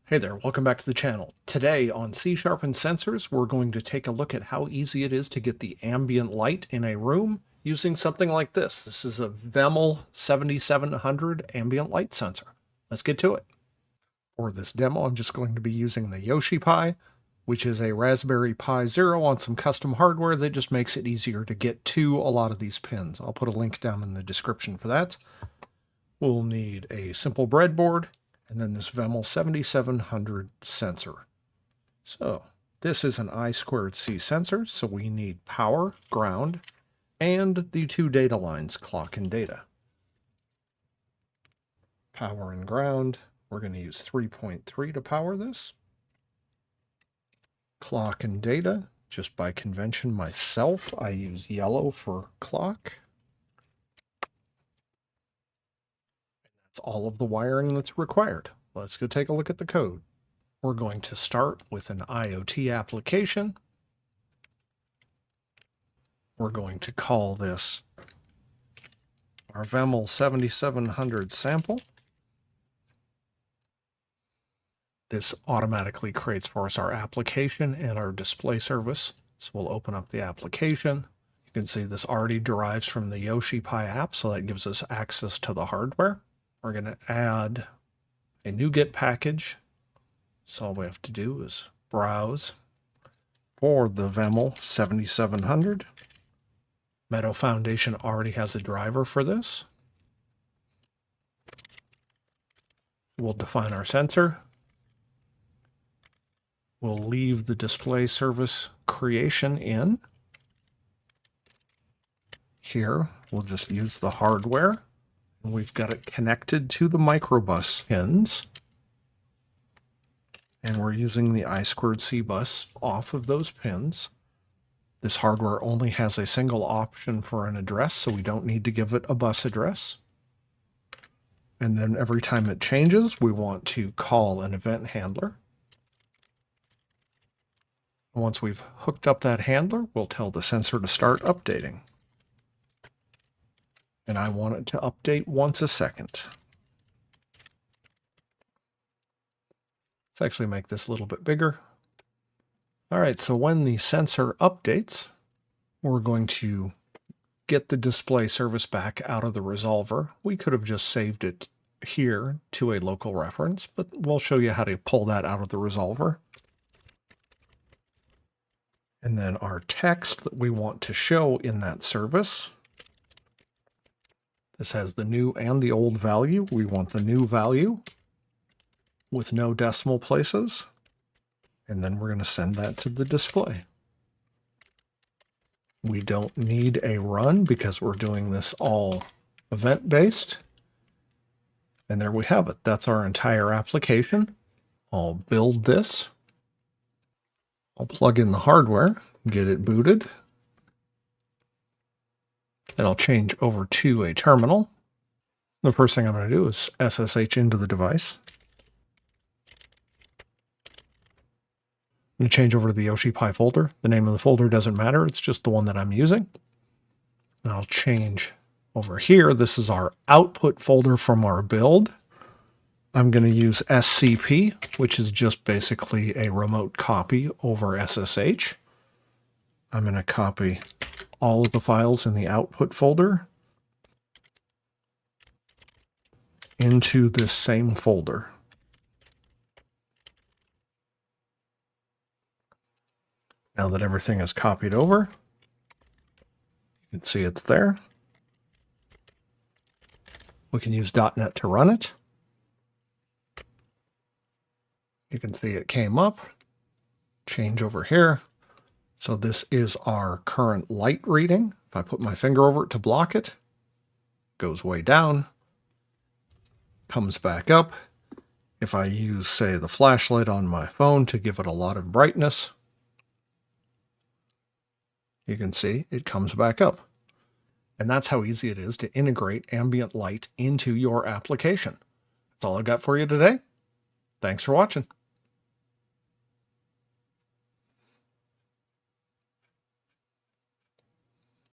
Hey there, welcome back to the channel. Today on C# and Sensors, we're going to take a look at how easy it is to get the ambient light in a room using something like this. This is a VEML7700 ambient light sensor. Let's get to it. For this demo, I'm just going to be using the Yoshi Pi, which is a Raspberry Pi Zero on some custom hardware that just makes it easier to get to a lot of these pins. I'll put a link down in the description for that. We'll need a simple breadboard, and then this VEML7700 sensor. So this is an I2C sensor, so we need power, ground, and the two data lines, clock and data. Power and ground, we're going to use 3.3 to power this. Clock and data, just by convention myself, I use yellow for clock. All of the wiring that's required. Let's go take a look at the code. We're going to start with an IoT application. We're going to call this our VEML7700 sample. This automatically creates for us our application and our display service. So we'll open up the application. You can see this already derives from the Yoshi Pi app, so that gives us access to the hardware. We're going to add a NuGet package. So all we have to do is browse for the VEML7700. Meadow Foundation already has a driver for this. We'll define our sensor. We'll leave the display service creation in. Here, we'll just use the hardware. We've got it connected to the microbus pins, and we're using the I2C bus off of those pins. This hardware only has a single option for an address, so we don't need to give it a bus address. And then every time it changes, we want to call an event handler. Once we've hooked up that handler, we'll tell the sensor to start updating. And I want it to update once a second. Let's actually make this a little bit bigger. All right, so when the sensor updates, we're going to get the display service back out of the resolver. We could have just saved it here to a local reference, but we'll show you how to pull that out of the resolver. And then our text that we want to show in that service. This has the new and the old value. We want the new value with no decimal places. And then we're going to send that to the display. We don't need a run because we're doing this all event-based. And there we have it. That's our entire application. I'll build this. I'll plug in the hardware, get it booted. And I'll change over to a terminal. The first thing I'm going to do is SSH into the device. I'm going to change over to the Yoshi Pi folder. The name of the folder doesn't matter. It's just the one that I'm using. And I'll change over here. This is our output folder from our build. I'm going to use SCP, which is just basically a remote copy over SSH. I'm going to copy all of the files in the output folder into this same folder. Now that everything is copied over, you can see it's there. We can use .NET to run it. You can see it came up. Change over here. So this is our current light reading. If I put my finger over it to block it, it goes way down, comes back up. If I use, say, the flashlight on my phone to give it a lot of brightness, you can see it comes back up. And that's how easy it is to integrate ambient light into your application. That's all I've got for you today. Thanks for watching.